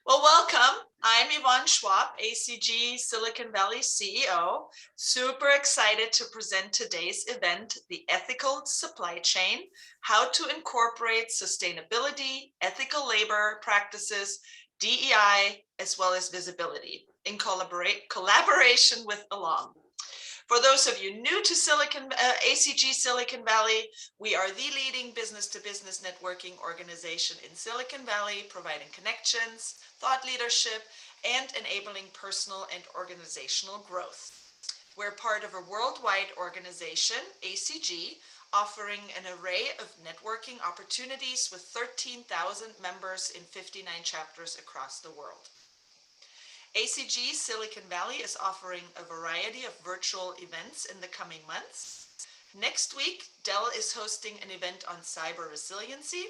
Well, welcome. I'm Yvonne Schwab, ACG Silicon Valley CEO. Super excited to present today's event, The Ethical Supply Chain, how to incorporate sustainability, ethical labor practices, DEI, as well as visibility in collaboration with Along. For those of you new to ACG Silicon Valley, we are the leading business-to-business networking organization in Silicon Valley, providing connections, thought leadership, and enabling personal and organizational growth. We're part of a worldwide organization, ACG, offering an array of networking opportunities with 13,000 members in 59 chapters across the world. ACG Silicon Valley is offering a variety of virtual events in the coming months. Next week, Dell is hosting an event on cyber resiliency.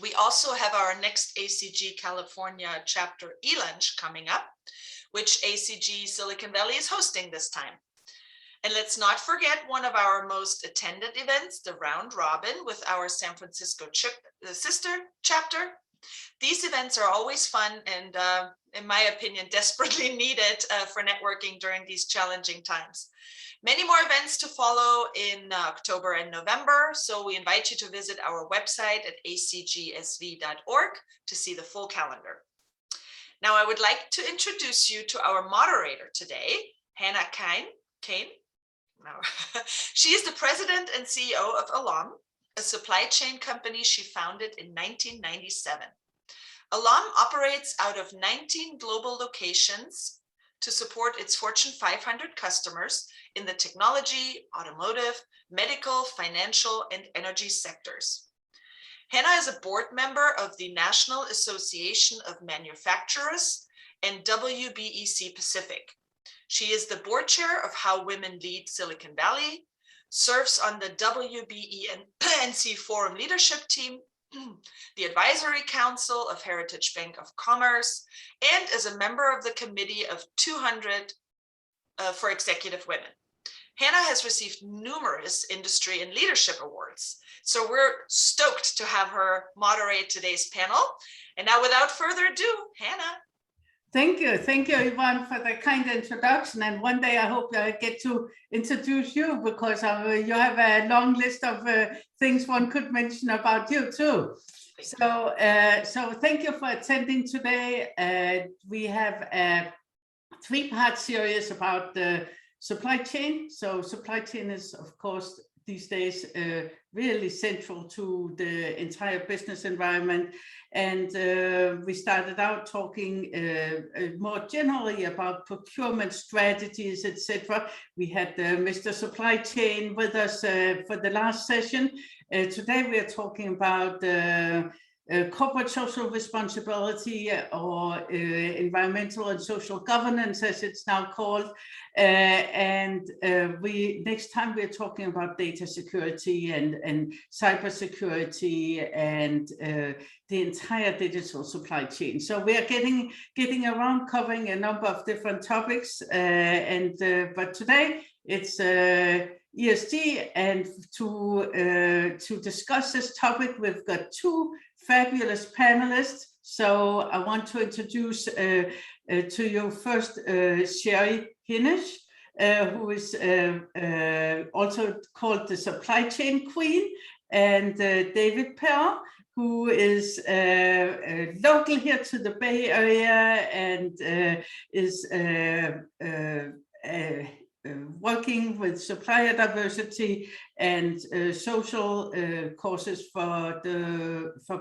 We also have our next ACG California chapter e-lunch coming up, which ACG Silicon Valley is hosting this time. And let's not forget one of our most attended events, the Round Robin with our San Francisco sister chapter. These events are always fun and, in my opinion, desperately needed for networking during these challenging times. Many more events to follow in October and November, so we invite you to visit our website at acgsv.org to see the full calendar. Now, I would like to introduce you to our moderator today, Hannah Kane. She is the president and CEO of Along, a supply chain company she founded in 1997. Along operates out of 19 global locations to support its Fortune 500 customers in the technology, automotive, medical, financial, and energy sectors. Hannah is a board member of the National Association of Manufacturers and WBEC Pacific. She is the board chair of How Women Lead Silicon Valley, serves on the WBENC Forum Leadership Team, the Advisory Council of Heritage Bank of Commerce, and is a member of the Committee of 200 for Executive Women. Hannah has received numerous industry and leadership awards, so we're stoked to have her moderate today's panel. And now, without further ado, Hannah. Thank you, Yvonne, for the kind introduction. And one day I hope I get to introduce you, because you have a long list of things one could mention about you too. So thank you for attending today. We have a three-part series about the supply chain. So supply chain is, of course, these days really central to the entire business environment. And we started out talking more generally about procurement strategies, etc. We had Mr. Supply Chain with us for the last session. Today we are talking about corporate social responsibility, or environmental and social governance, as it's now called. Next time we're talking about data security and cyber security and the entire digital supply chain. So we are getting around covering a number of different topics, but today it's ESG, and to discuss this topic, we've got two fabulous panelists. So I want to introduce to you first Sherry Hinish, who is also called the Supply Chain Queen, and David Perl, who is local here to the Bay Area and is working with supplier diversity and social causes for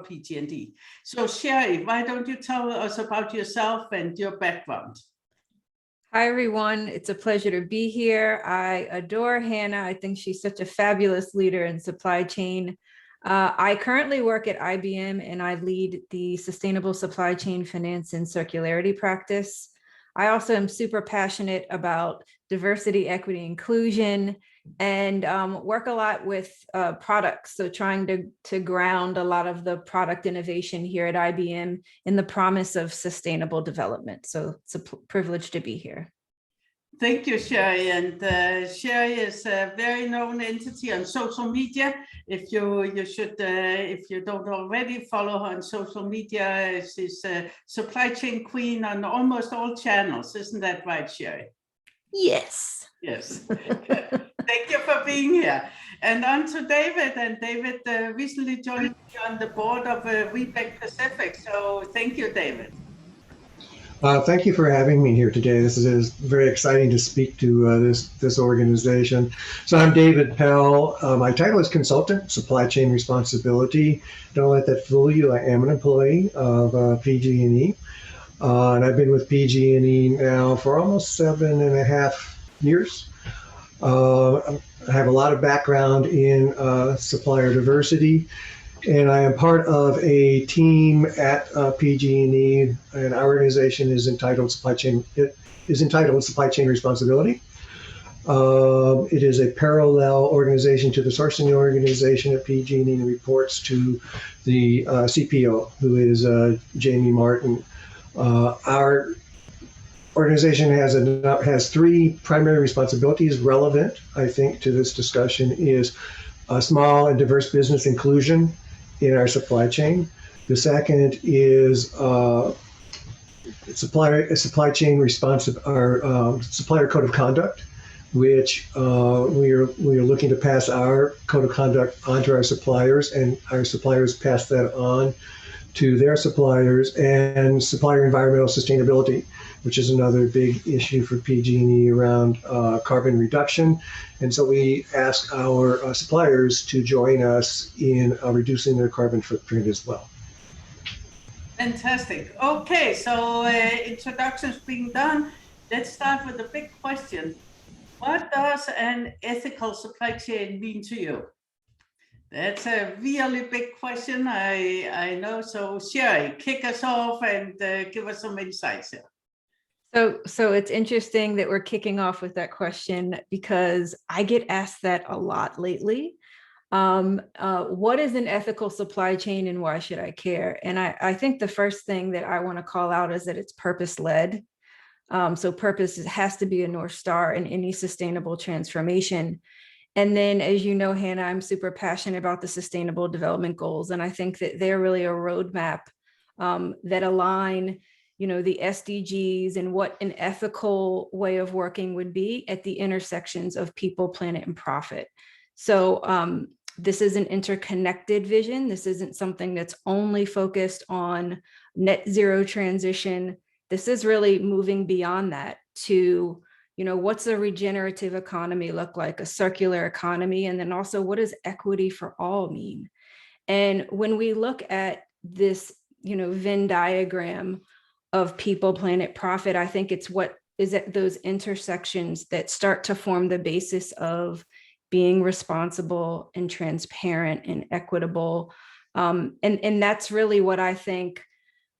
PG&E. So Sherry, why don't you tell us about yourself and your background? Hi, everyone. It's a pleasure to be here. I adore Hannah. I think she's such a fabulous leader in supply chain. I currently work at IBM, and I lead the Sustainable Supply Chain Finance and Circularity practice. I also am super passionate about diversity, equity, inclusion, and work a lot with products. So trying to ground a lot of the product innovation here at IBM in the promise of sustainable development. So it's a privilege to be here. Thank you, Sherry. And Sherry is a very known entity on social media. If you don't already follow her on social media, she's a supply chain queen on almost all channels. Isn't that right, Sherry? Yes. Yes. Thank you for being here. And on to David. And David recently joined me on the board of Rebec Pacific. So thank you, David. Thank you for having me here today. This is very exciting to speak to this organization. So I'm David Pell. My title is Consultant, Supply Chain Responsibility. Don't let that fool you. I am an employee of PG&E. And I've been with PG&E now for almost 7.5 years. I have a lot of background in supplier diversity. And I am part of a team at PG&E, and our organization is entitled Supply Chain. It is entitled Supply Chain Responsibility. It is a parallel organization to the sourcing organization at PG&E and reports to the CPO, who is Jamie Martin. Our organization has three primary responsibilities relevant, I think, to this discussion: is small and diverse business inclusion in our supply chain. The second is supply chain responsive, our supplier code of conduct, which we are looking to pass our code of conduct onto our suppliers, and our suppliers pass that on to their suppliers. And supplier environmental sustainability, which is another big issue for PG&E around carbon reduction. And so we ask our suppliers to join us in reducing their carbon footprint as well. Fantastic. Okay, so introductions being done. Let's start with the big question. What does an ethical supply chain mean to you? That's a really big question, I know. So Sherry, kick us off and give us some insights here. So it's interesting that we're kicking off with that question, because I get asked that a lot lately. What is an ethical supply chain and why should I care? And I think the first thing that I want to call out is that it's purpose-led. So purpose has to be a North Star in any sustainable transformation. And then, as you know, Hannah, I'm super passionate about the Sustainable Development Goals. And I think that they're really a roadmap that align, the SDGs and what an ethical way of working would be at the intersections of people, planet, and profit. So this is an interconnected vision. This isn't something that's only focused on net zero transition. This is really moving beyond that to, what's a regenerative economy look like, a circular economy, and then also what does equity for all mean? And when we look at this, Venn diagram of people, planet, profit, I think it's what is at those intersections that start to form the basis of being responsible and transparent and equitable. And that's really what I think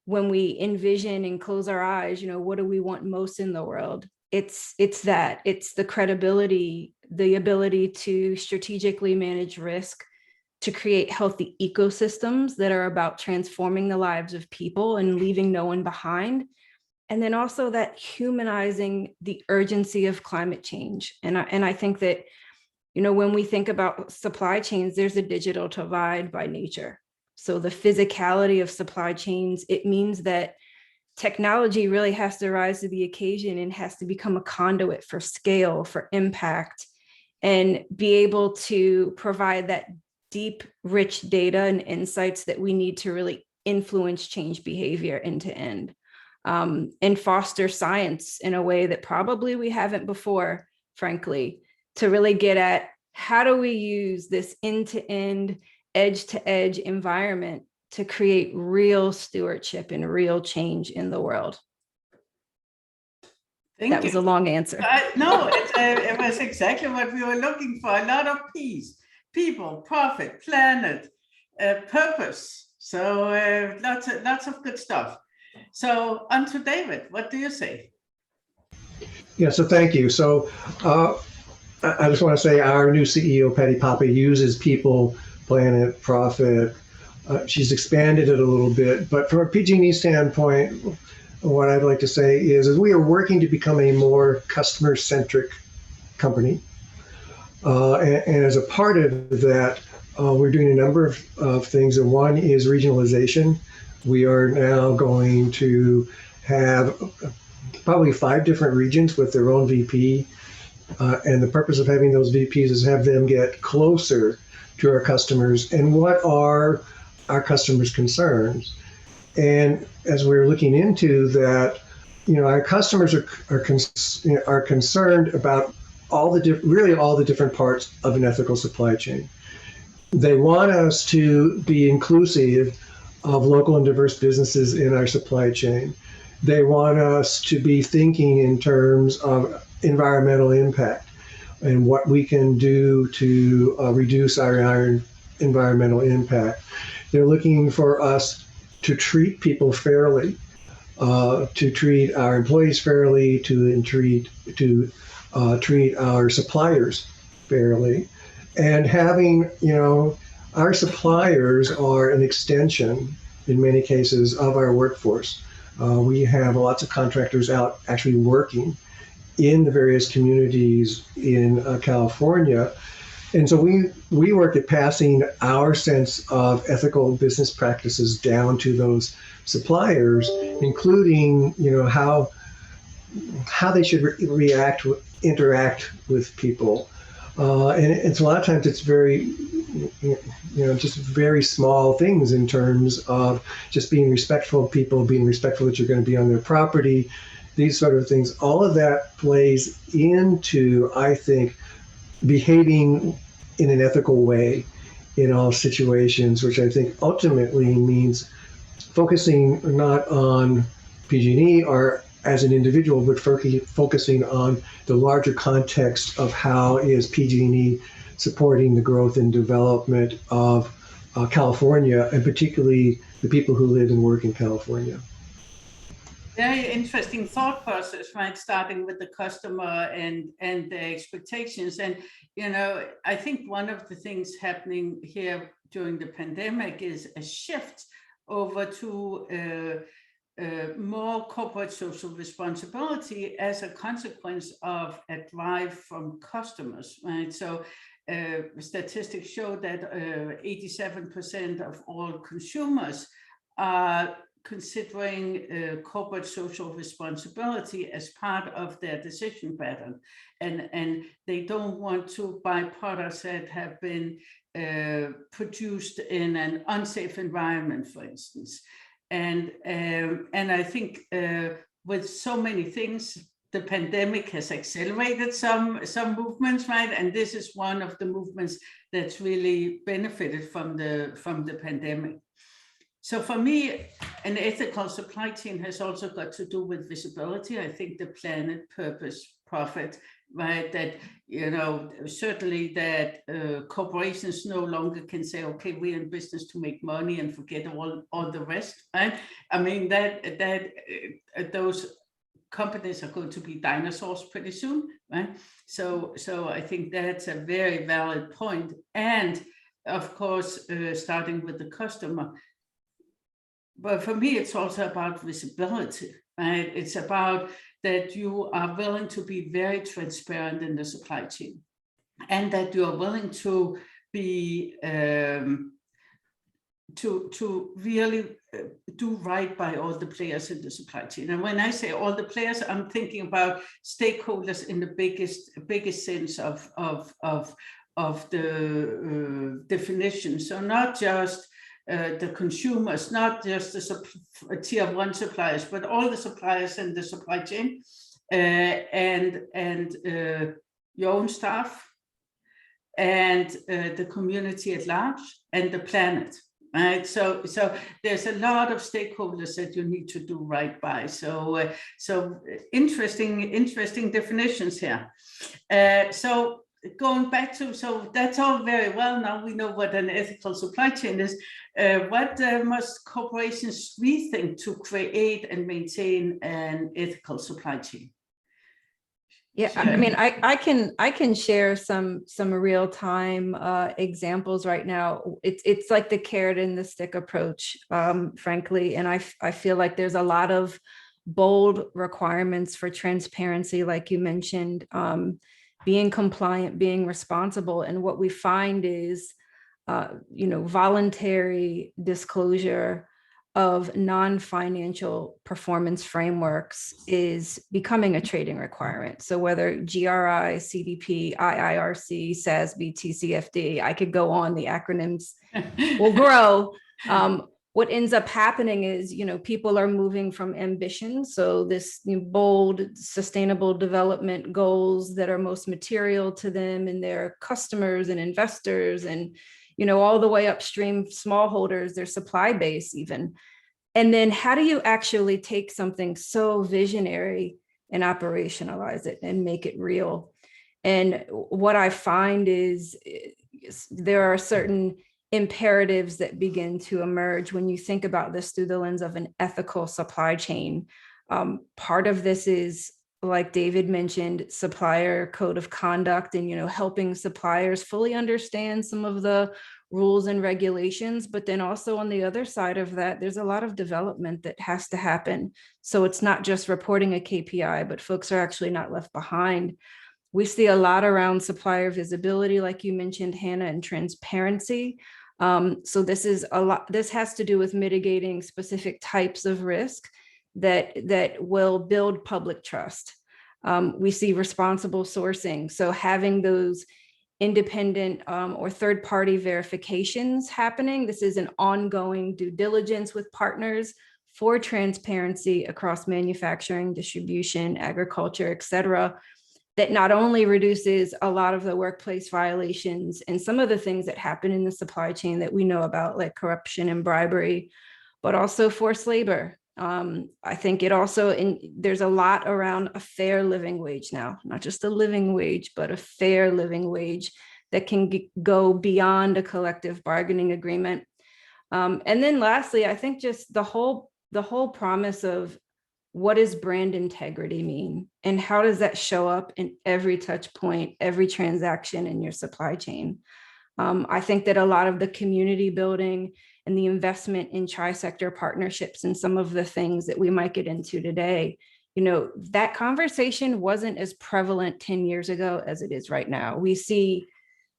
when we envision and close our eyes, what do we want most in the world? It's the credibility, the ability to strategically manage risk, to create healthy ecosystems that are about transforming the lives of people and leaving no one behind. And then also that humanizing the urgency of climate change. And I think that, when we think about supply chains, there's a digital divide by nature. So the physicality of supply chains, it means that technology really has to rise to the occasion and has to become a conduit for scale, for impact, and be able to provide that deep, rich data and insights that we need to really influence change behavior end to end, and foster science in a way that probably we haven't before, frankly, to really get at how do we use this end-to-end, edge-to-edge environment to create real stewardship and real change in the world. That was a long answer. No, it was exactly what we were looking for. A lot of peace, people, profit, planet, purpose. So lots of good stuff. So on to David, what do you say? Yeah, so thank you. So I just want to say our new CEO, Patty Papa, uses people, planet, profit. She's expanded it a little bit, but from a PG&E standpoint, what I'd like to say is we are working to become a more customer-centric company. And as a part of that, we're doing a number of things. And one is regionalization. We are now going to have probably 5 different regions with their own VP. And the purpose of having those VPs is have them get closer to our customers and what are our customers' concerns. And as we're looking into that, our customers are concerned about really all the different parts of an ethical supply chain. They want us to be inclusive of local and diverse businesses in our supply chain. They want us to be thinking in terms of environmental impact and what we can do to reduce our environmental impact. They're looking for us to treat people fairly, to treat our employees fairly, to treat our suppliers fairly, and having, our suppliers are an extension, in many cases, of our workforce. We have lots of contractors out actually working in the various communities in California. And so we work at passing our sense of ethical business practices down to those suppliers, including, how they should interact with people. And it's a lot of times it's very, just very small things in terms of just being respectful of people, being respectful that you're going to be on their property, these sort of things. All of that plays into, I think, behaving in an ethical way in all situations, which I think ultimately means focusing not on PG&E or as an individual, but focusing on the larger context of how is PG&E supporting the growth and development of California, and particularly the people who live and work in California. Very interesting thought process, right? Starting with the customer and the expectations. And, I think one of the things happening here during the pandemic is a shift over to more corporate social responsibility as a consequence of a drive from customers, right? So statistics show that 87% of all consumers are considering corporate social responsibility as part of their decision pattern, and they don't want to buy products that have been produced in an unsafe environment, for instance. And I think with so many things, the pandemic has accelerated some movements, right? And this is one of the movements that's really benefited from the pandemic. So for me, an ethical supply chain has also got to do with visibility. I think the planet, purpose, profit, right? That, certainly that corporations no longer can say, okay, we're in business to make money and forget all the rest, right? I mean, that those companies are going to be dinosaurs pretty soon, right? So I think that's a very valid point. And of course, starting with the customer. But for me, it's also about visibility, right? It's about that you are willing to be very transparent in the supply chain, and that you are willing to be to really do right by all the players in the supply chain. And when I say all the players, I'm thinking about stakeholders in the biggest sense of the definition. So not just the consumers, not just the tier 1 suppliers, but all the suppliers in the supply chain, and your own staff, and the community at large, and the planet. Right, so there's a lot of stakeholders that you need to do right by. So interesting definitions here. So going back to, so that's all very well. Now we know what an ethical supply chain is. What must corporations rethink to create and maintain an ethical supply chain? Yeah, I mean, I can share some real time examples right now. It's like the carrot and the stick approach, frankly, and I feel like there's a lot of bold requirements for transparency, like you mentioned, being compliant, being responsible. And what we find is, voluntary disclosure of non-financial performance frameworks is becoming a trading requirement. So whether GRI, CDP, IIRC, SASB, TCFD, I could go on, the acronyms will grow. What ends up happening is, people are moving from ambition. So this bold, sustainable development goals that are most material to them and their customers and investors and, all the way upstream, smallholders, their supply base even. And then how do you actually take something so visionary and operationalize it and make it real? And what I find is there are certain imperatives that begin to emerge when you think about this through the lens of an ethical supply chain. Part of this is, like David mentioned, supplier code of conduct and, helping suppliers fully understand some of the rules and regulations. But then also on the other side of that, there's a lot of development that has to happen. So it's not just reporting a KPI, but folks are actually not left behind. We see a lot around supplier visibility, like you mentioned, Hannah, and transparency. So this has to do with mitigating specific types of risk that will build public trust. We see responsible sourcing. So having those independent or third-party verifications happening. This is an ongoing due diligence with partners for transparency across manufacturing, distribution, agriculture, et cetera, that not only reduces a lot of the workplace violations and some of the things that happen in the supply chain that we know about, like corruption and bribery, but also forced labor. I think it also, there's a lot around a fair living wage now, not just a living wage, but a fair living wage that can go beyond a collective bargaining agreement. And then lastly, I think just the whole promise of what does brand integrity mean? And how does that show up in every touch point, every transaction in your supply chain? I think that a lot of the community building and the investment in tri-sector partnerships and some of the things that we might get into today, that conversation wasn't as prevalent 10 years ago as it is right now. We see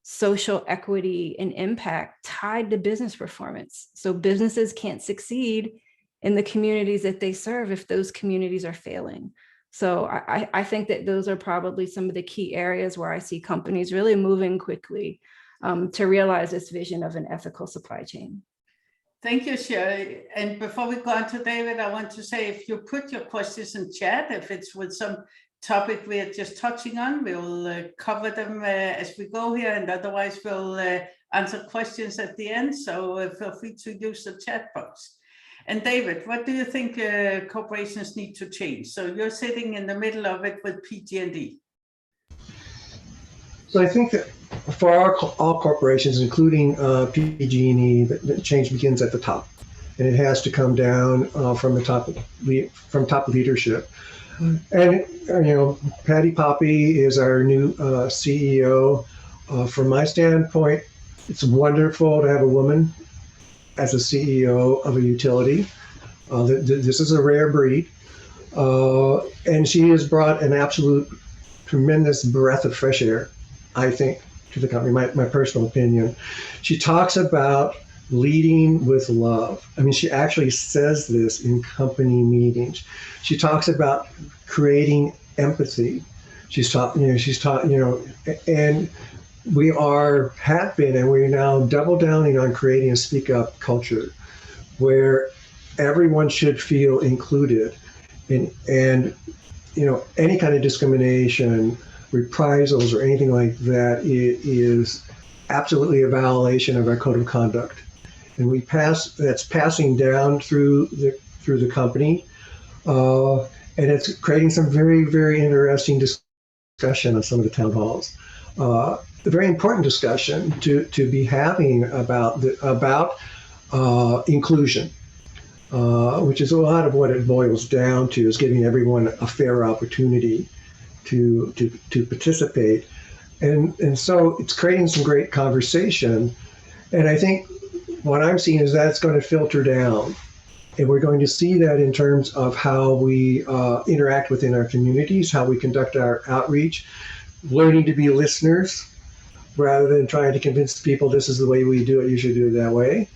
social equity and impact tied to business performance. So businesses can't succeed in the communities that they serve if those communities are failing. So I think that those are probably some of the key areas where I see companies really moving quickly to realize this vision of an ethical supply chain. Thank you, Sherry. And before we go on to David, I want to say, if you put your questions in chat, if it's with some topic we are just touching on, we'll cover them as we go here, and otherwise we'll answer questions at the end. So feel free to use the chat box. And David, what do you think corporations need to change? So you're sitting in the middle of it with PG&E. So I think that for all corporations, including PG&E, the change begins at the top, and it has to come down from top leadership. And Patty Poppy is our new CEO. From my standpoint, it's wonderful to have a woman as a CEO of a utility. This is a rare breed, and she has brought an absolute tremendous breath of fresh air, I think, to the company, my personal opinion. She talks about leading with love. I mean, she actually says this in company meetings. She talks about creating empathy. And we have been, and we're now double downing on creating a speak up culture where everyone should feel included and any kind of discrimination, reprisals, or anything like that is absolutely a violation of our code of conduct, and that's passing down through the company, and it's creating some very, very interesting discussion on some of the town halls. The very important discussion to be having about inclusion, which is a lot of what it boils down to, is giving everyone a fair opportunity to participate, and so it's creating some great conversation. And I think what I'm seeing is that it's going to filter down And we're going to see that in terms of how we interact within our communities, how we conduct our outreach, learning to be listeners rather than trying to convince people this is the way we do it, you should do it that way.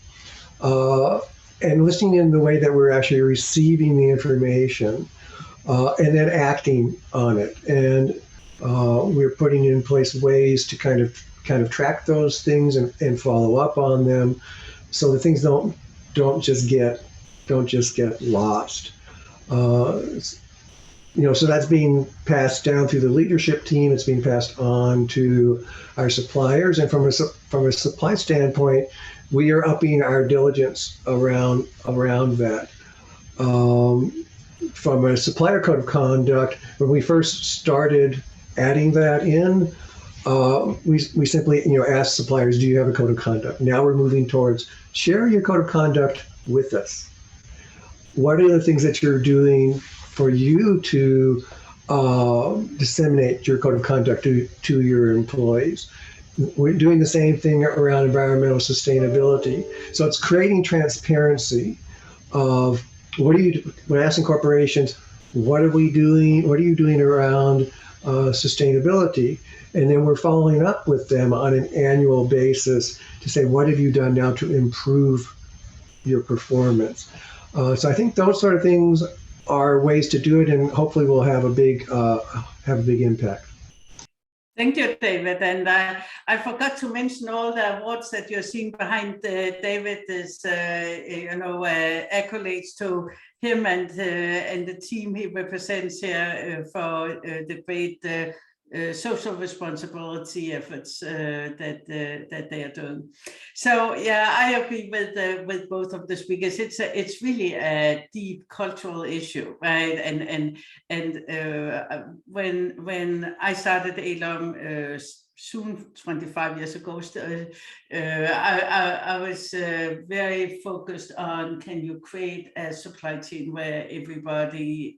And listening in the way that we're actually receiving the information and then acting on it. And we're putting in place ways to kind of track those things and follow up on them, so that things don't just get lost. So that's being passed down through the leadership team. It's being passed on to our suppliers, and from a supply standpoint, we are upping our diligence around that. From a supplier code of conduct, when we first started adding that in, we simply asked suppliers, do you have a code of conduct? Now we're moving towards share your code of conduct with us. What are the things that you're doing for you to disseminate your code of conduct to your employees? We're doing the same thing around environmental sustainability. So it's creating transparency of we're asking corporations, what are we doing? What are you doing around sustainability? And then we're following up with them on an annual basis to say, what have you done now to improve your performance? So I think those sort of things are ways to do it, and hopefully we'll have a big impact. Thank you, David. And I forgot to mention all the awards that you're seeing behind David is, accolades to him and the team he represents here for the great social responsibility efforts that they are doing. So yeah, I agree with both of the speakers. It's really a deep cultural issue, right? And when I started ALOM soon 25 years ago, I was very focused on, can you create a supply chain where everybody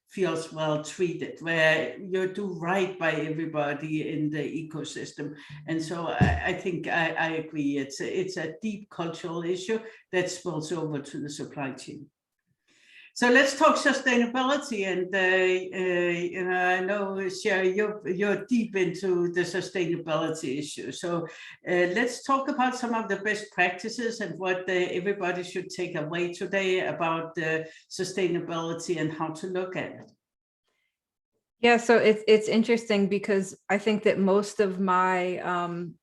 feels well treated, where you do right by everybody in the ecosystem. And so I think I agree. It's a deep cultural issue that spills over to the supply chain. So let's talk sustainability, and I know, Sherry, you're deep into the sustainability issue. So let's talk about some of the best practices and what everybody should take away today about the sustainability and how to look at it. Yeah, so it's interesting because I think that most of my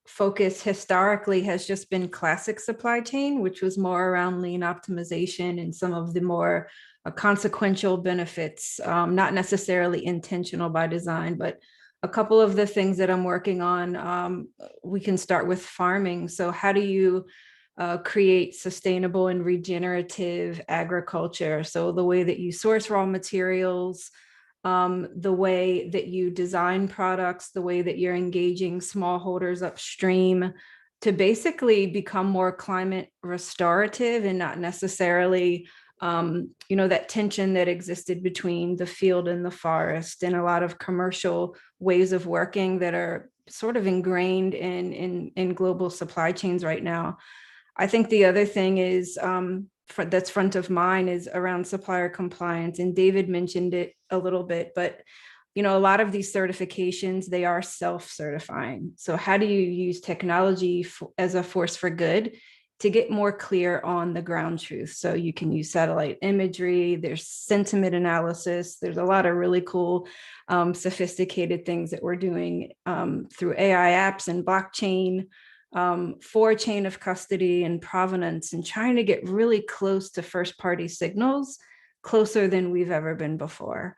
focus historically has just been classic supply chain, which was more around lean optimization and some of the more consequential benefits, not necessarily intentional by design, but a couple of the things that I'm working on, we can start with farming. So how do you create sustainable and regenerative agriculture? So the way that you source raw materials, the way that you design products, the way that you're engaging smallholders upstream to basically become more climate restorative and not necessarily, that tension that existed between the field and the forest, and a lot of commercial ways of working that are sort of ingrained in global supply chains right now. I think the other thing is that's front of mind is around supplier compliance, and David mentioned it a little bit, but a lot of these certifications, they are self-certifying. So how do you use technology as a force for good to get more clear on the ground truth? So you can use satellite imagery, there's sentiment analysis, there's a lot of really cool, sophisticated things that we're doing through AI apps and blockchain, for chain of custody and provenance, and trying to get really close to first party signals, closer than we've ever been before.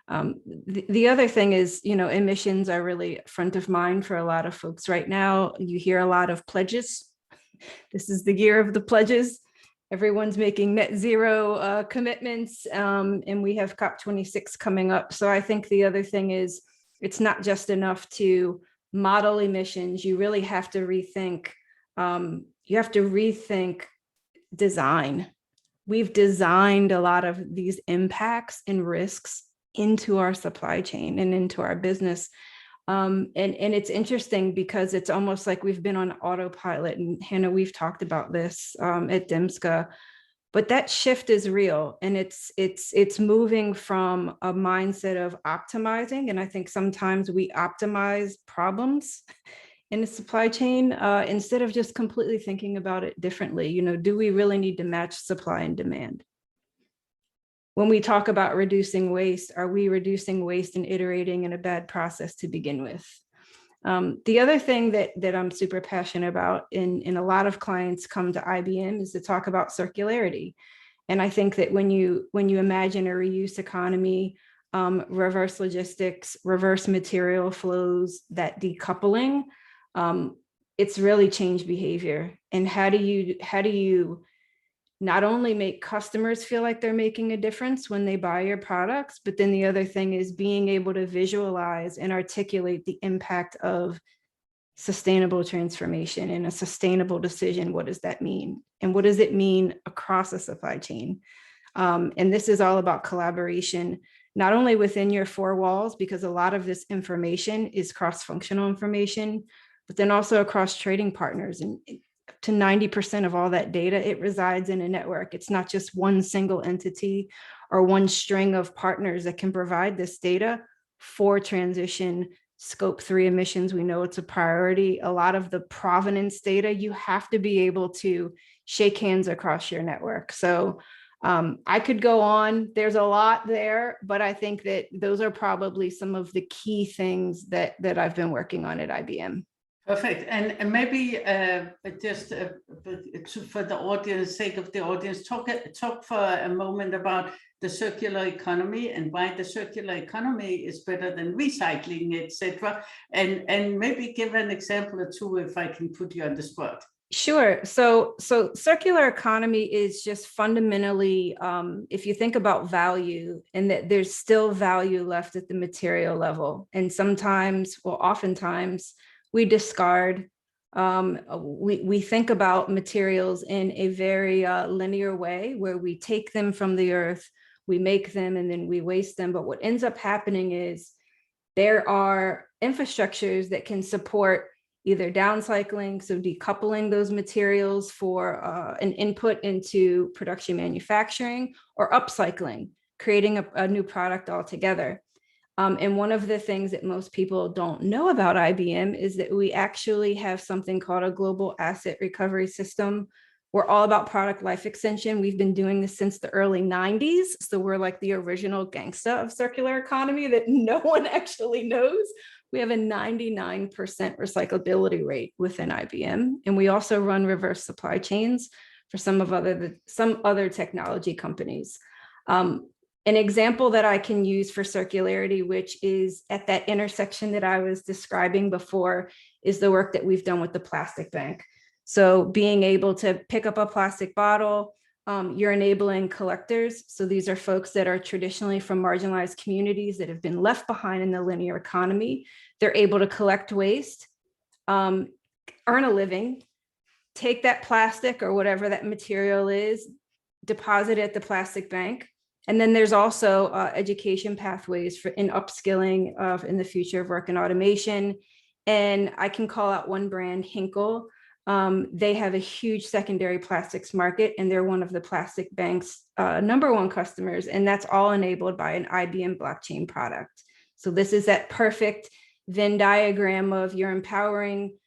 The other thing is, emissions are really front of mind for a lot of folks right now. You hear a lot of pledges. This is the year of the pledges. Everyone's making net zero commitments, and we have COP26 coming up. So I think the other thing is, it's not just enough to model emissions. You really have to rethink. Design. We've designed a lot of these impacts and risks into our supply chain and into our business. And it's interesting because it's almost like we've been on autopilot. And Hannah, we've talked about this at DEMSCA, But that shift is real, and it's moving from a mindset of optimizing. And I think sometimes we optimize problems in the supply chain instead of just completely thinking about it differently. You know, do we really need to match supply and demand? When we talk about reducing waste, are we reducing waste and iterating in a bad process to begin with? The other thing that I'm super passionate about, and a lot of clients come to IBM, is to talk about circularity. And I think that when you imagine a reuse economy, reverse logistics, reverse material flows, that decoupling, it's really changed behavior. And how do you not only make customers feel like they're making a difference when they buy your products, but then the other thing is being able to visualize and articulate the impact of sustainable transformation and a sustainable decision. What does that mean? And what does it mean across a supply chain? And this is all about collaboration, not only within your four walls, because a lot of this information is cross-functional information, but then also across trading partners. And up to 90% of all that data, it resides in a network. It's not just one single entity or one string of partners that can provide this data for transition. Scope 3 emissions, we know it's a priority. A lot of the provenance data, you have to be able to shake hands across your network. So I could go on, there's a lot there, but I think that those are probably some of the key things that I've been working on at IBM. Perfect. And maybe just for the audience, sake of the audience, talk for a moment about the circular economy and why the circular economy is better than recycling, etc. And maybe give an example or two if I can put you on the spot. Sure. So circular economy is just fundamentally, if you think about value, and that there's still value left at the material level. And sometimes, well, oftentimes, we discard, we think about materials in a very linear way, where we take them from the earth, we make them, and then we waste them. But what ends up happening is there are infrastructures that can support either downcycling, so decoupling those materials for an input into production manufacturing, or upcycling, creating a new product altogether. And one of the things that most people don't know about IBM is that we actually have something called a global asset recovery system. We're all about product life extension. We've been doing this since the early 90s. So we're like the original gangsta of circular economy that no one actually knows. We have a 99% recyclability rate within IBM. And we also run reverse supply chains for some other technology companies. An example that I can use for circularity, which is at that intersection that I was describing before, is the work that we've done with the plastic bank. So being able to pick up a plastic bottle, you're enabling collectors. So these are folks that are traditionally from marginalized communities that have been left behind in the linear economy. They're able to collect waste, earn a living, take that plastic or whatever that material is, deposit it at the plastic bank. And then there's also education pathways in upskilling in the future of work and automation. And I can call out one brand, Hinkle. They have a huge secondary plastics market, and they're one of the plastic bank's #1 customers. And that's all enabled by an IBM blockchain product. So this is that perfect Venn diagram of you're empowering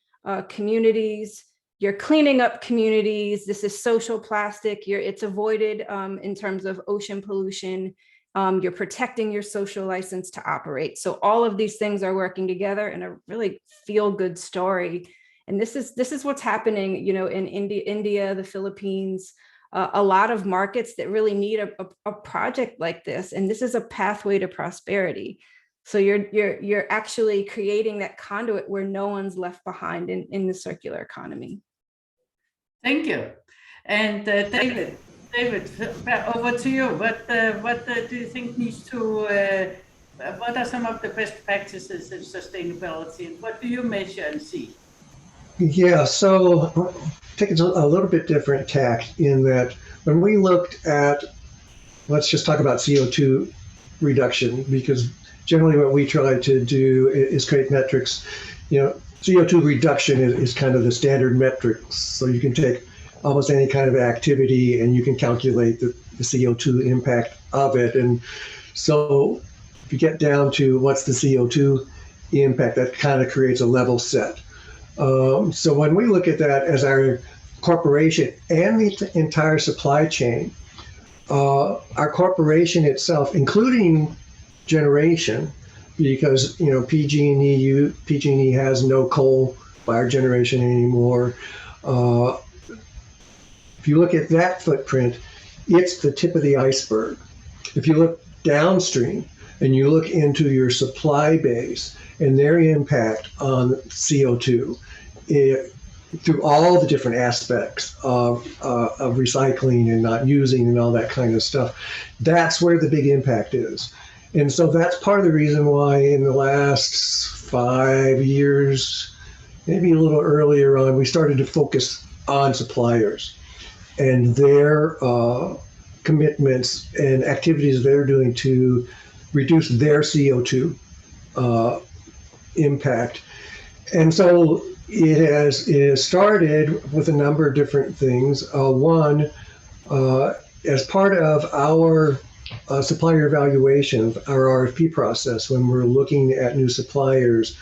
communities, you're cleaning up communities. This is social plastic. It's avoided in terms of ocean pollution. You're protecting your social license to operate. So all of these things are working together in a really feel-good story. And this is what's happening, you know, in India, the Philippines, a lot of markets that really need a project like this. And this is a pathway to prosperity. So you're actually creating that conduit where no one's left behind in the circular economy. Thank you. And David, over to you. What do you think needs to, what are some of the best practices in sustainability, and what do you measure and see? Yeah, so I think it's a little bit different tack in that when we looked at, let's just talk about CO2 reduction, because generally what we try to do is create metrics. You know, CO2 reduction is kind of the standard metrics. So you can take almost any kind of activity, and you can calculate the CO2 impact of it. And so if you get down to what's the CO2 impact, that kind of creates a level set. So when we look at that as our corporation and the entire supply chain, our corporation itself, including generation, because PG&E has no coal-fired generation anymore. If you look at that footprint, it's the tip of the iceberg. If you look downstream and you look into your supply base and their impact on CO2, through all the different aspects of recycling and not using and all that kind of stuff, that's where the big impact is. And so that's part of the reason why in the last 5 years, maybe a little earlier on, we started to focus on suppliers and their commitments and activities they're doing to reduce their CO2 impact. And so it has started with a number of different things. One, as part of our supplier evaluation, our RFP process, when we're looking at new suppliers,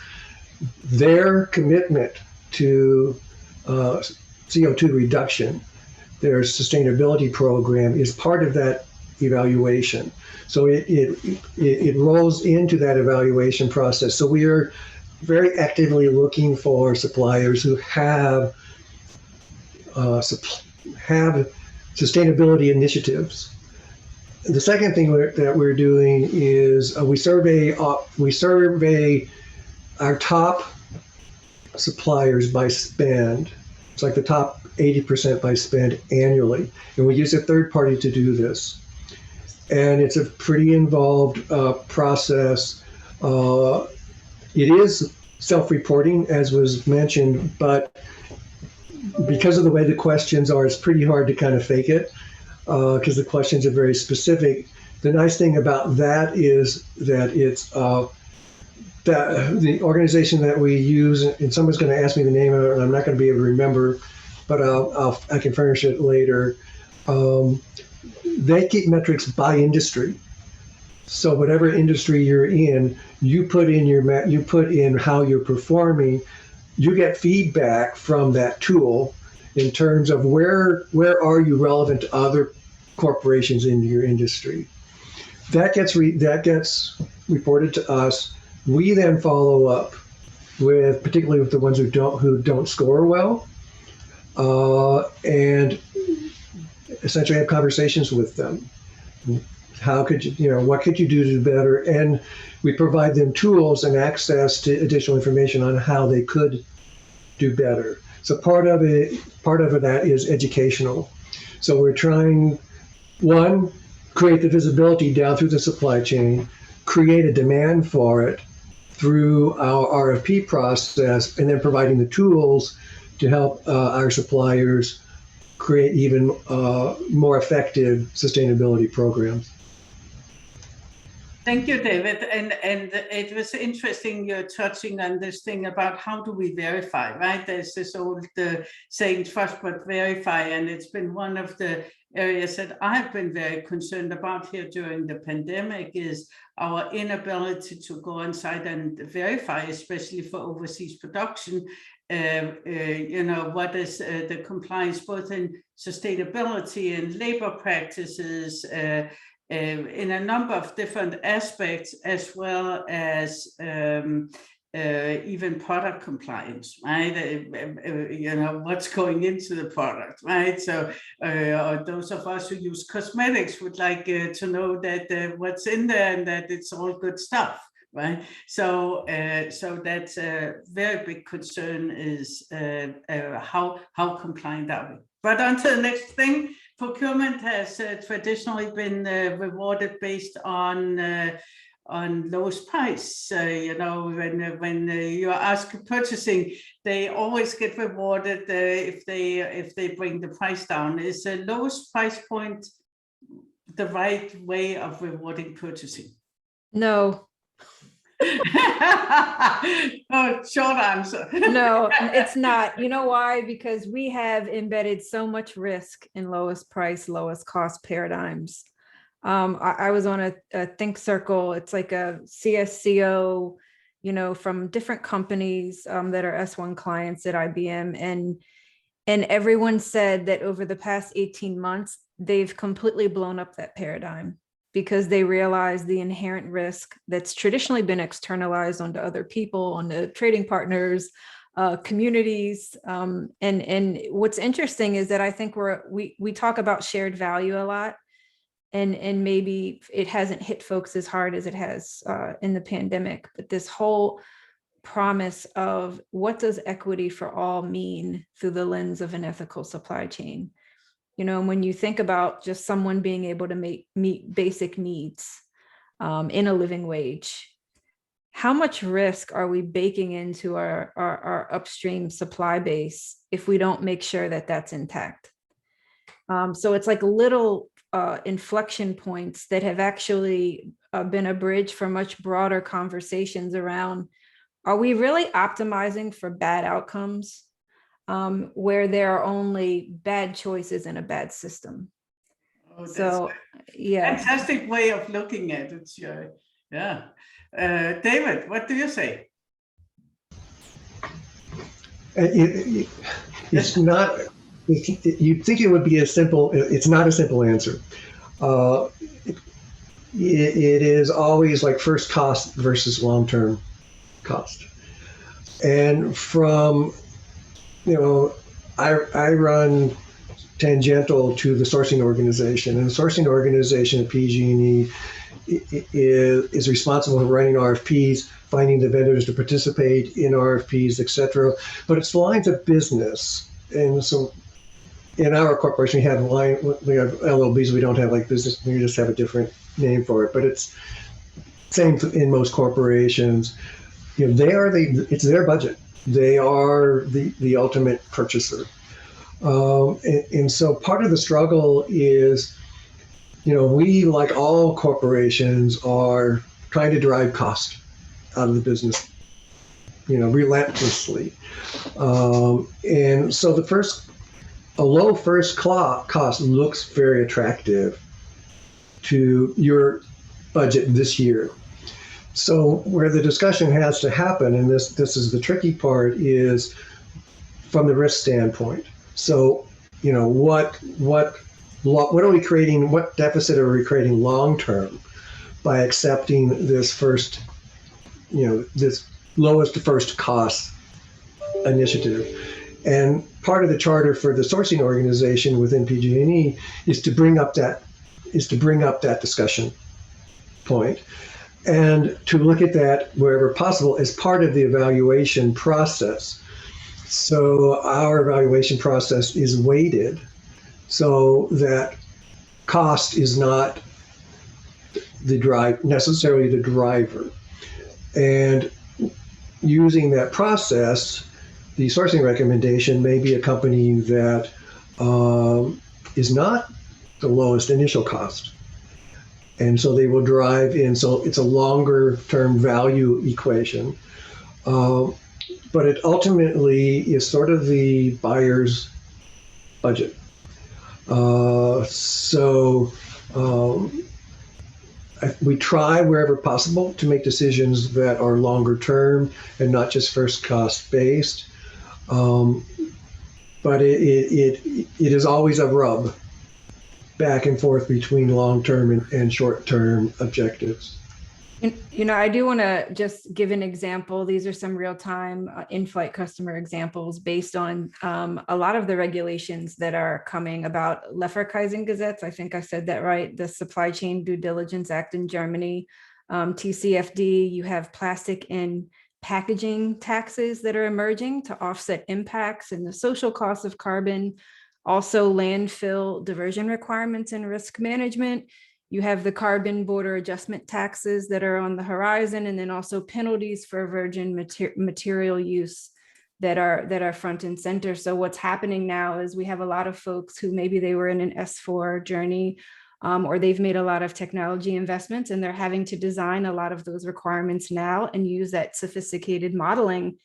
their commitment to CO2 reduction, their sustainability program, is part of that evaluation. So it rolls into that evaluation process. So we are very actively looking for suppliers who have sustainability initiatives. The second thing that we're doing is we survey our top suppliers by spend. It's like the top 80% by spend annually, and we use a third party to do this. And it's a pretty involved process. It is self-reporting, as was mentioned, but because of the way the questions are, it's pretty hard to kind of fake it because the questions are very specific. The nice thing about that is that it's that the organization that we use, and someone's going to ask me the name of it, and I'm not going to be able to remember, but I can furnish it later. They keep metrics by industry. So whatever industry you're in, you put in how you're performing. You get feedback from that tool in terms of where are you relevant to other corporations in your industry. That gets reported to us. We then follow up with, particularly with the ones who don't score well, and essentially have conversations with them. How could what could you do better? And we provide them tools and access to additional information on how they could do better. So part of that is educational. So we're trying, one, create the visibility down through the supply chain, create a demand for it through our RFP process, and then providing the tools to help our suppliers create even more effective sustainability programs. Thank you, David. And it was interesting you're touching on this thing about how do we verify, right? There's this old saying, trust but verify, and it's been one of the areas that I've been very concerned about here during the pandemic is our inability to go on site and verify, especially for overseas production. What is the compliance both in sustainability and labor practices, in a number of different aspects, as well as even product compliance, right? What's going into the product, right? So those of us who use cosmetics would like to know that what's in there and that it's all good stuff, right? So that's a very big concern is how compliant are we? But on to the next thing. Procurement has traditionally been rewarded based on lowest price. When you ask purchasing, they always get rewarded if they bring the price down. Is the lowest price point the right way of rewarding purchasing? No. Oh, short answer. No, it's not. You know why? Because we have embedded so much risk in lowest price, lowest cost paradigms. I was on a think circle. It's like a CSCO, from different companies that are S1 clients at IBM. And everyone said that over the past 18 months, they've completely blown up that paradigm because they realize the inherent risk that's traditionally been externalized onto other people, onto trading partners, communities. And what's interesting is that I think we talk about shared value a lot, and maybe it hasn't hit folks as hard as it has in the pandemic, but this whole promise of what does equity for all mean through the lens of an ethical supply chain. When you think about just someone being able to meet basic needs in a living wage, how much risk are we baking into our upstream supply base if we don't make sure that that's intact? So it's like little inflection points that have actually been a bridge for much broader conversations around, are we really optimizing for bad outcomes where there are only bad choices in a bad system? Oh, that's So, yeah. fantastic way of looking at it. Yeah. David, what do you say? It's not, you'd think it would be it's not a simple answer. It is always like first cost versus long-term cost. And from, I run tangential to the sourcing organization, and the sourcing organization at PG&E is responsible for running RFPs, finding the vendors to participate in RFPs, et cetera. But it's lines of business. And so in our corporation, we have LLBs, we don't have like business, we just have a different name for it, but it's same in most corporations. It's their budget. They are the ultimate purchaser. And so part of the struggle is, we, like all corporations, are trying to drive cost out of the business, relentlessly. And so a low first cost looks very attractive to your budget this year. So where the discussion has to happen, and this is the tricky part, is from the risk standpoint. So, what are we creating? What deficit are we creating long term by accepting this first, this lowest first cost initiative? And part of the charter for the sourcing organization within PG&E is to bring up that discussion point, and to look at that wherever possible as part of the evaluation process. So our evaluation process is weighted so that cost is not necessarily the driver. And using that process, the sourcing recommendation may be a company that is not the lowest initial cost. And so they will drive in. So it's a longer term value equation. But it ultimately is sort of the buyer's budget. We try wherever possible to make decisions that are longer term and not just first cost based. But it is always a rub back and forth between long-term and short-term objectives. I do want to just give an example. These are some real-time in-flight customer examples based on a lot of the regulations that are coming about Lieferkeisengesetz. I think I said that right. The Supply Chain Due Diligence Act in Germany, TCFD. You have plastic and packaging taxes that are emerging to offset impacts and the social costs of carbon. Also, landfill diversion requirements and risk management. You have the carbon border adjustment taxes that are on the horizon, and then also penalties for virgin material use that are front and center. So what's happening now is we have a lot of folks who maybe they were in an S4 journey or they've made a lot of technology investments and they're having to design a lot of those requirements now and use that sophisticated modeling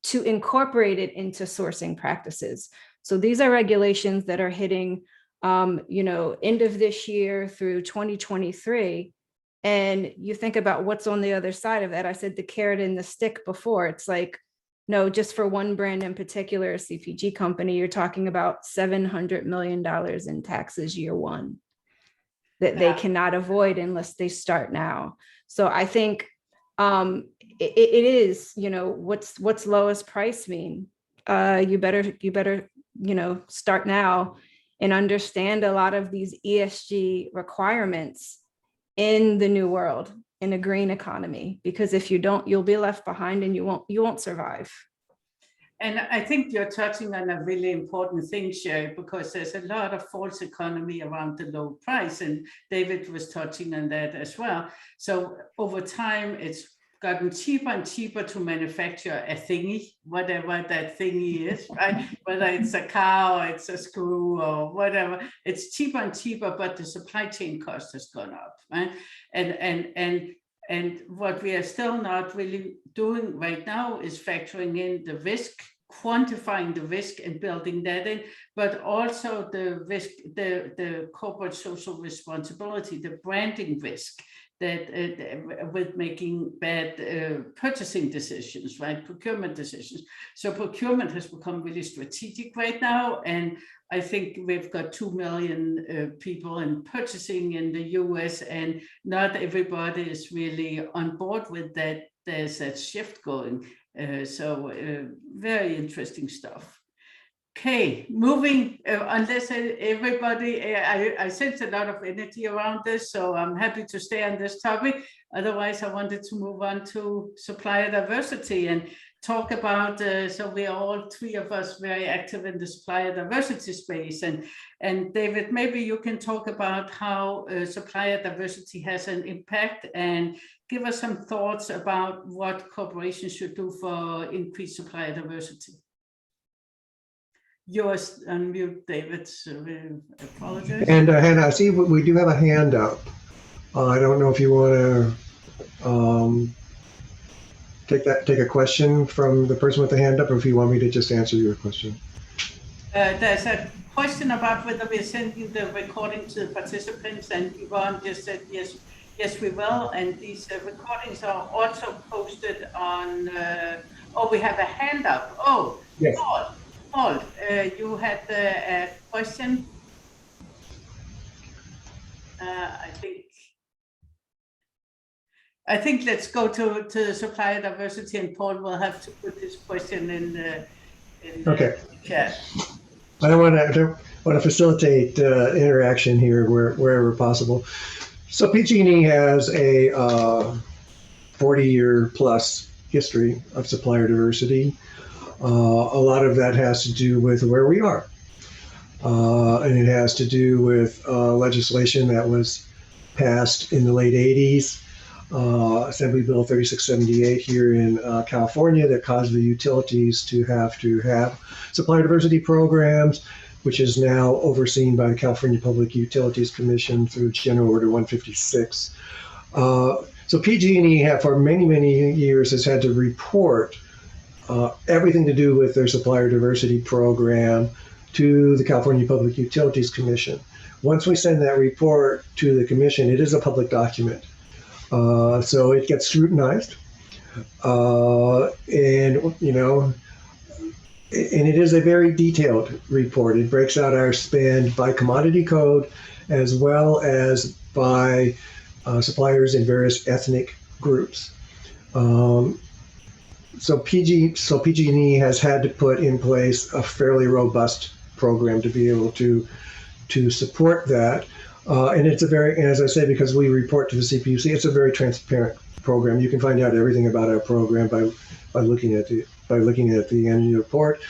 to incorporate it into sourcing practices. So these are regulations that are hitting, end of this year through 2023. And you think about what's on the other side of that. I said the carrot and the stick before. It's like, no, just for one brand in particular, a CPG company, you're talking about $700 million in taxes year one that they cannot avoid unless they start now. So I think it is, what's lowest price mean? You better, start now and understand a lot of these ESG requirements in the new world, in a green economy, because if you don't, you'll be left behind and you won't survive. And I think you're touching on a really important thing, Sherry, because there's a lot of false economy around the low price, and David was touching on that as well. So over time, it's gotten cheaper and cheaper to manufacture a thingy, whatever that thingy is, right? Whether it's a car or it's a screw or whatever, it's cheaper and cheaper, but the supply chain cost has gone up, right? And what we are still not really doing right now is factoring in the risk, quantifying the risk and building that in, but also the risk, the corporate social responsibility, the branding risk that with making bad purchasing decisions, right? Procurement decisions. So procurement has become really strategic right now. And I think we've got 2 million people in purchasing in the US, and not everybody is really on board with that. There's that shift going. So very interesting stuff. Okay, moving, unless everybody, I sense a lot of energy around this, so I'm happy to stay on this topic. Otherwise, I wanted to move on to supplier diversity and talk about, so we are all three of us very active in the supplier diversity space. And David, maybe you can talk about how supplier diversity has an impact and give us some thoughts about what corporations should do for increased supplier diversity. Yours unmute, David, so we apologize. And Hannah, I see we do have a hand up. I don't know if you want to take a question from the person with the hand up, or if you want me to just answer your question. There's a question about whether we're sending the recording to the participants, and Yvonne just said yes we will, and these recordings are also posted on, we have a hand up. Oh, yes. Paul, you had a question. I think let's go to supplier diversity, and Paul will have to put this question in the chat. I don't want to facilitate interaction here wherever possible. So PG&E has a 40-year plus history of supplier diversity. A lot of that has to do with where we are. And it has to do with legislation that was passed in the late 80s, Assembly Bill 3678 here in California, that caused the utilities to have supplier diversity programs, which is now overseen by the California Public Utilities Commission through General Order 156. So PG&E for many, many years has had to report everything to do with their supplier diversity program to the California Public Utilities Commission. Once we send that report to the commission, it is a public document. So it gets scrutinized. And it is a very detailed report. It breaks out our spend by commodity code, as well as by suppliers in various ethnic groups. So PG&E has had to put in place a fairly robust program to be able to support that. And it's as I say, because we report to the CPUC, it's a very transparent program. You can find out everything about our program by looking at the annual report.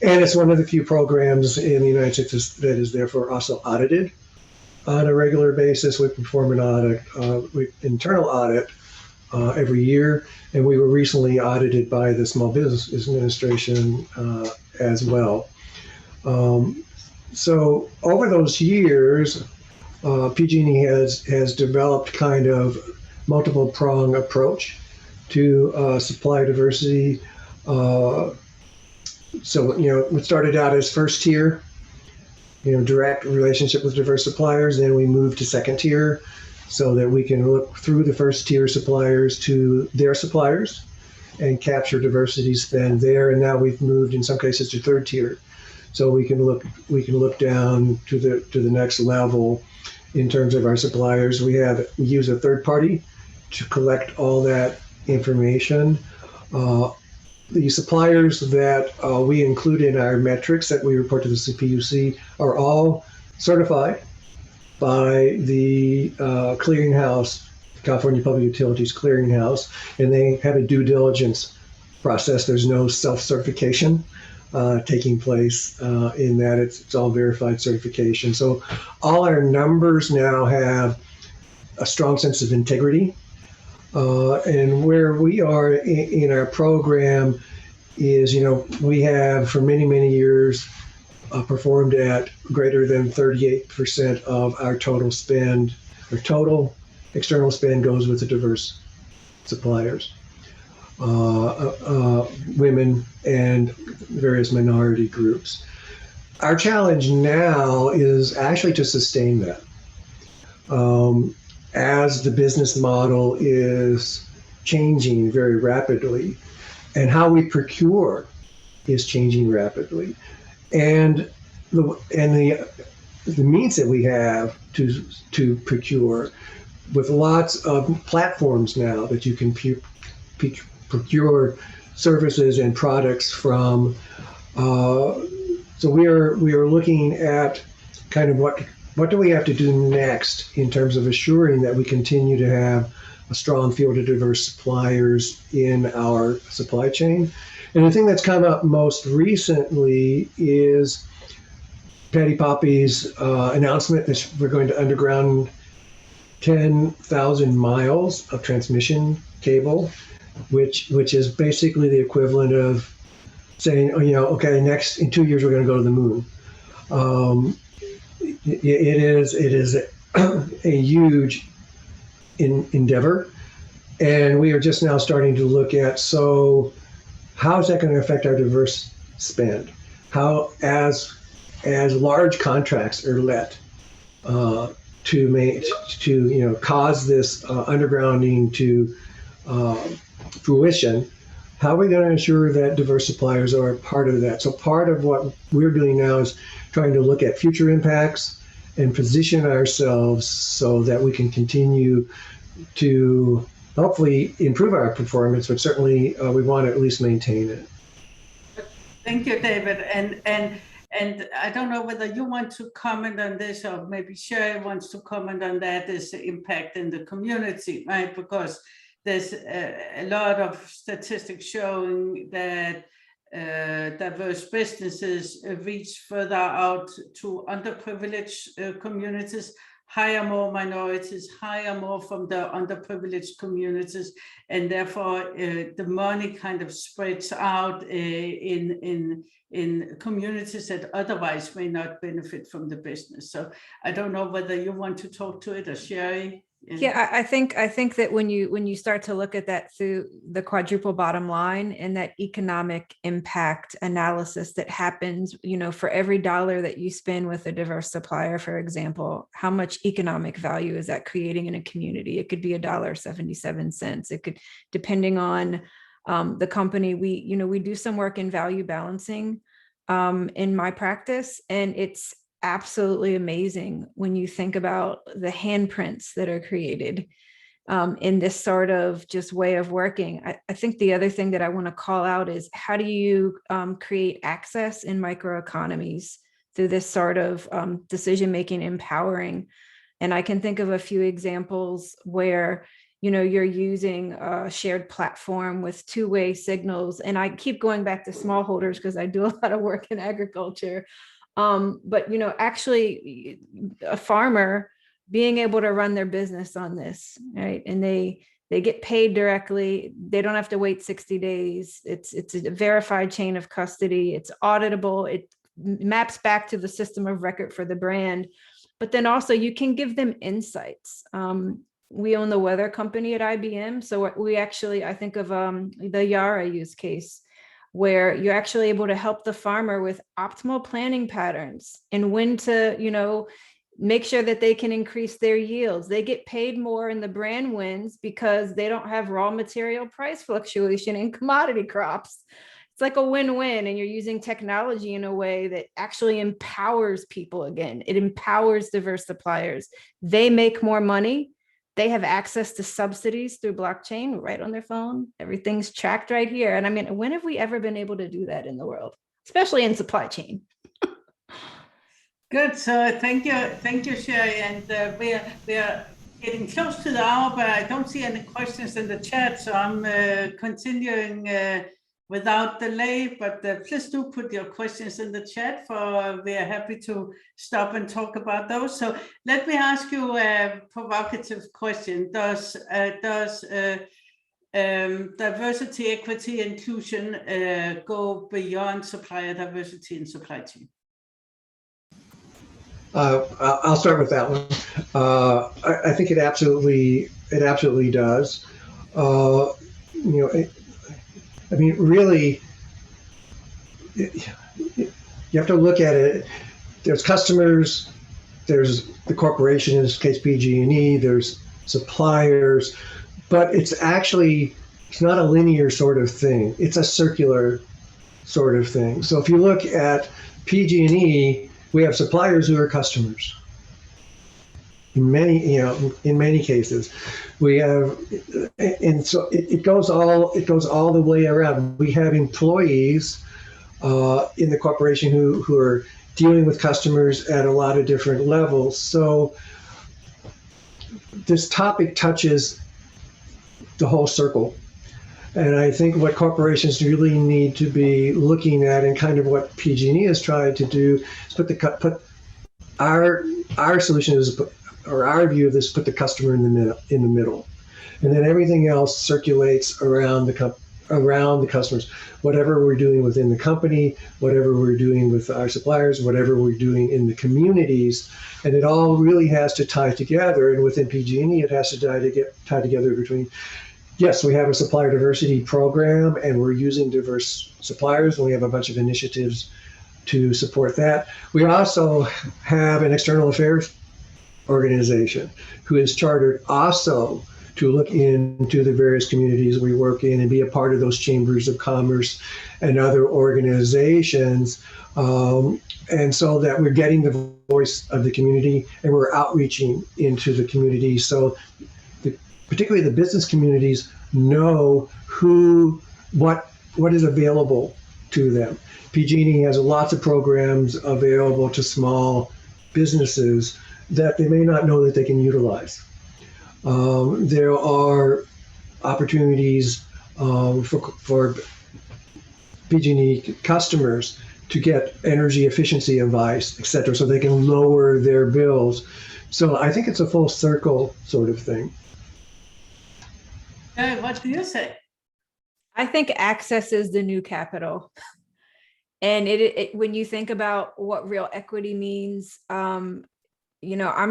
And it's one of the few programs in the United States that is therefore also audited on a regular basis. We perform an audit, internal audit every year, and we were recently audited by the Small Business Administration as well. So over those years, PG&E has developed kind of multiple prong approach to supply diversity. So, it started out as first tier, direct relationship with diverse suppliers. Then we moved to second tier so that we can look through the first tier suppliers to their suppliers and capture diversity spend there. And now we've moved in some cases to third tier. So we can look down to the next level in terms of our suppliers. We use a third party to collect all that information. The suppliers that we include in our metrics that we report to the CPUC are all certified by the clearinghouse, California Public Utilities Clearinghouse, and they have a due diligence process. There's no self-certification taking place in that. It's all verified certification. So all our numbers now have a strong sense of integrity. And where we are in our program is, we have for many, many years performed at greater than 38% of our total spend. Our total external spend goes with the diverse suppliers, women and various minority groups. Our challenge now is actually to sustain that. As the business model is changing very rapidly, and how we procure is changing rapidly, and the means that we have to procure, with lots of platforms now that you can procure services and products from. So we are looking at kind of what do we have to do next in terms of assuring that we continue to have a strong field of diverse suppliers in our supply chain. And the thing that's come up most recently is Patty Poppy's announcement that we're going to underground 10,000 miles of transmission cable, which is basically the equivalent of saying, okay, next in 2 years we're going to go to the moon. It is a huge endeavor, and we are just now starting to look at, so how is that going to affect our diverse spend? How, as large contracts are let to cause this undergrounding to fruition, how are we going to ensure that diverse suppliers are part of that? So part of what we're doing now is trying to look at future impacts and position ourselves so that we can continue to hopefully improve our performance, but certainly we want to at least maintain it. Thank you, David. And I don't know whether you want to comment on this, or maybe Sherry wants to comment on that, is the impact in the community, right? Because there's a lot of statistics showing that diverse businesses reach further out to underprivileged communities, hire more minorities, hire more from the underprivileged communities, and therefore the money kind of spreads out in communities that otherwise may not benefit from the business. So I don't know whether you want to talk to it, or Sherry. Yeah, I think that when you start to look at that through the quadruple bottom line and that economic impact analysis that happens, for every dollar that you spend with a diverse supplier, for example, how much economic value is that creating in a community? It could be $1.77. It could, depending on the company. We do some work in value balancing in my practice, and it's absolutely amazing when you think about the handprints that are created in this sort of just way of working. I think the other thing that I want to call out is, how do you create access in microeconomies through this sort of decision-making, empowering? And I can think of a few examples where you're using a shared platform with two-way signals. And I keep going back to smallholders because I do a lot of work in agriculture. But actually a farmer being able to run their business on this, right? And they get paid directly. They don't have to wait 60 days. It's a verified chain of custody. It's auditable. It maps back to the system of record for the brand. but then also you can give them insights. We own the weather company at IBM. So we actually, I think of the Yara use case, where you're actually able to help the farmer with optimal planning patterns and when to, make sure that they can increase their yields. They get paid more and the brand wins because they don't have raw material price fluctuation in commodity crops. It's like a win-win, and you're using technology in a way that actually empowers people again. It empowers diverse suppliers. They make more money. They have access to subsidies through blockchain right on their phone. Everything's tracked right here. And I mean, when have we ever been able to do that in the world, especially in supply chain? Good. So thank you, Sherry. And we are getting close to the hour, but I don't see any questions in the chat. So I'm continuing without delay. But please do put your questions in the chat. We are happy to stop and talk about those. So let me ask you a provocative question. Does diversity, equity, inclusion go beyond supplier diversity and supply chain? I'll start with that one. I think it absolutely does. I mean, really, you have to look at it. There's customers, there's the corporation, in this case PG&E, there's suppliers, but it's not a linear sort of thing. It's a circular sort of thing. So if you look at PG&E, we have suppliers who are customers. In many cases, we have, and so it goes all the way around. We have employees in the corporation who are dealing with customers at a lot of different levels. So this topic touches the whole circle. And I think what corporations really need to be looking at, and kind of what PG&E has tried to do, is put our solution is, or our view of this, put the customer in the middle, and then everything else circulates around the customers. Whatever we're doing within the company, whatever we're doing with our suppliers, whatever we're doing in the communities, and it all really has to tie together. And within PG&E, it has to tie together between. Yes, we have a supplier diversity program, and we're using diverse suppliers, and we have a bunch of initiatives to support that. We also have an external affairs organization who is chartered also to look into the various communities we work in and be a part of those chambers of commerce and other organizations. And so that we're getting the voice of the community and we're outreaching into the community. So particularly the business communities know what is available to them. PG&E has lots of programs available to small businesses that they may not know that they can utilize. There are opportunities for PG&E customers to get energy efficiency advice, et cetera, so they can lower their bills. So I think it's a full circle sort of thing. What do you say? I think access is the new capital. And when you think about what real equity means, I'm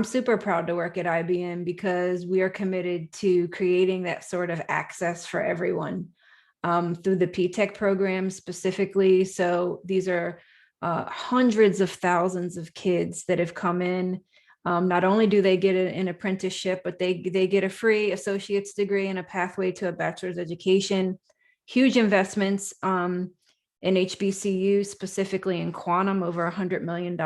super proud to work at IBM because we are committed to creating that sort of access for everyone through the PTech program specifically. So these are hundreds of thousands of kids that have come in. Not only do they get an apprenticeship, but they get a free associate's degree and a pathway to a bachelor's education. Huge investments in HBCU, specifically in quantum, over $100 million.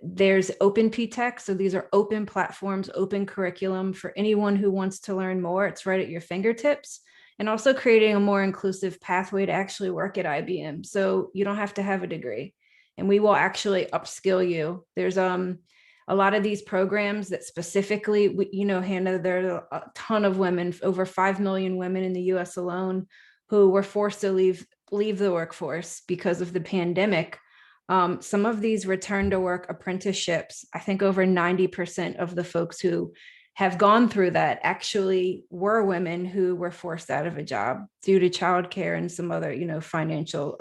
There's open PTech. So these are open platforms, open curriculum for anyone who wants to learn more. It's right at your fingertips. And also creating a more inclusive pathway to actually work at IBM. So you don't have to have a degree. And we will actually upskill you. There's a lot of these programs that specifically, Hannah, there are a ton of women, over 5 million women in the US alone, who were forced to leave the workforce because of the pandemic. Some of these return to work apprenticeships, I think over 90% of the folks who have gone through that actually were women who were forced out of a job due to childcare and some other, financial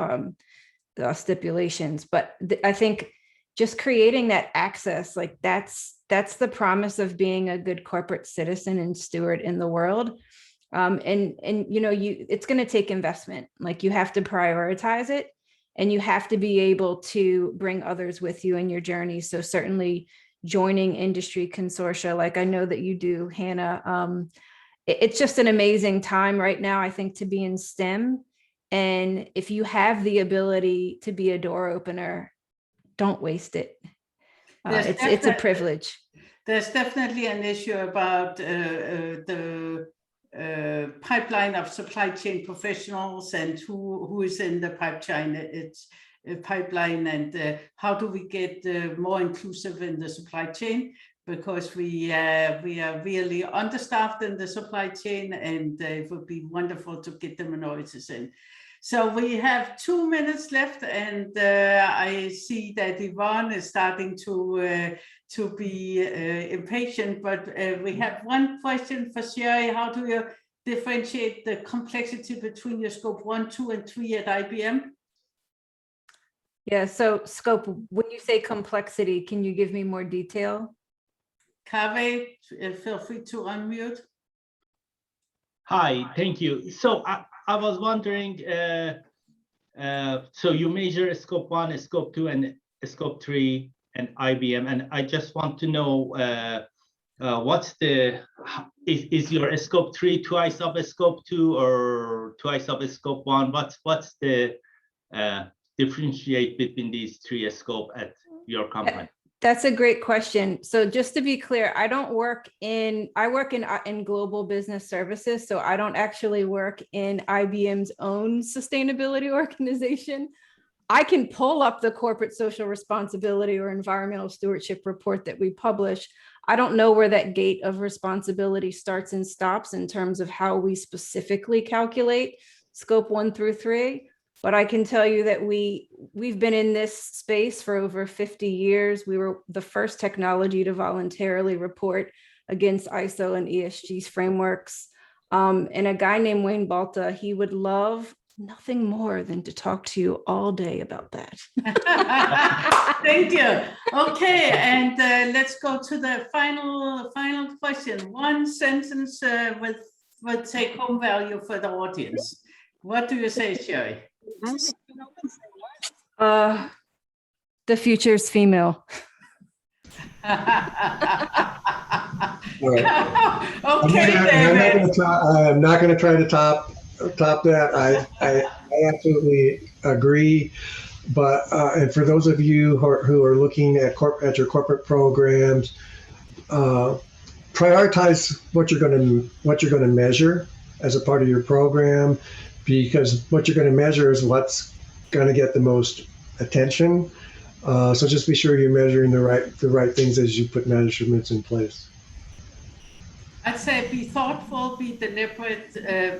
stipulations. But I think just creating that access, like that's the promise of being a good corporate citizen and steward in the world. And you know, it's going to take investment. Like you have to prioritize it, and you have to be able to bring others with you in your journey. So certainly joining industry consortia, like I know that you do, Hannah. It's just an amazing time right now, I think, to be in STEM. And if you have the ability to be a door opener, don't waste it. It's a privilege. There's definitely an issue about the pipeline of supply chain professionals and who is in the pipeline. It's a pipeline, and how do we get more inclusive in the supply chain? Because we are really understaffed in the supply chain, and it would be wonderful to get the minorities in. So we have 2 minutes left, and I see that Yvonne is starting to be impatient, but we have one question for Sherry. How do you differentiate the complexity between your scope 1, 2, and 3 at IBM? Yeah, so scope, when you say complexity, can you give me more detail? Kaveh, feel free to unmute. Hi, thank you. So I was wondering, so you measure scope 1, scope 2, and scope 3 and IBM, and I just want to know what's is your scope 3 twice of scope 2 or twice of scope 1? What's the differentiate between these 3 scope at your company? That's a great question. So just to be clear, I work in global business services. So I don't actually work in IBM's own sustainability organization. I can pull up the corporate social responsibility or environmental stewardship report that we publish. I don't know where that gate of responsibility starts and stops in terms of how we specifically calculate scope 1 through 3. But I can tell you that we've been in this space for over 50 years. We were the first technology to voluntarily report against ISO and ESG's frameworks. And a guy named Wayne Balta, he would love nothing more than to talk to you all day about that. Thank you. Okay, and let's go to the final question. One sentence with take-home value for the audience. What do you say, Sherry? The future's female. Okay, David. I'm not going to try to top that. I absolutely agree. But and for those of you who are looking at your corporate programs, prioritize what you're going to measure as a part of your program, because what you're going to measure is what's going to get the most attention. So just be sure you're measuring the right things as you put measurements in place. I'd say be thoughtful, be deliberate,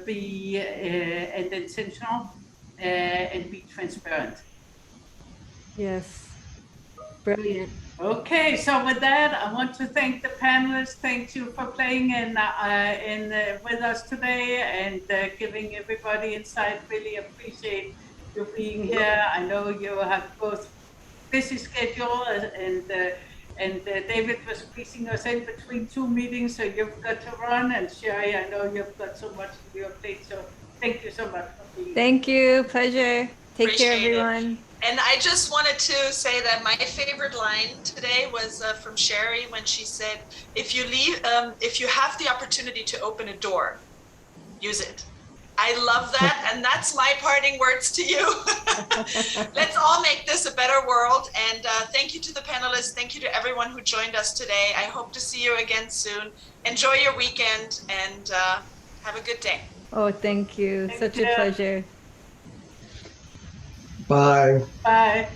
be and intentional, and be transparent. Yes, brilliant. Okay, so with that, I want to thank the panelists. Thank you for playing in with us today and giving everybody insight. Really appreciate you being here. I know you have both busy schedule and David was squeezing us in between 2 meetings, so you've got to run. And Sherry, I know you've got so much on your plate, so thank you so much for being here. Thank you, pleasure. Take care, everyone. And I just wanted to say that my favorite line today was from Sherry when she said, if you have the opportunity to open a door, use it. I love that, and that's my parting words to you. Let's all make this a better world, and thank you to the panelists. Thank you to everyone who joined us today. I hope to see you again soon. Enjoy your weekend, and have a good day. Oh, thank you. Such a pleasure. Bye. Bye.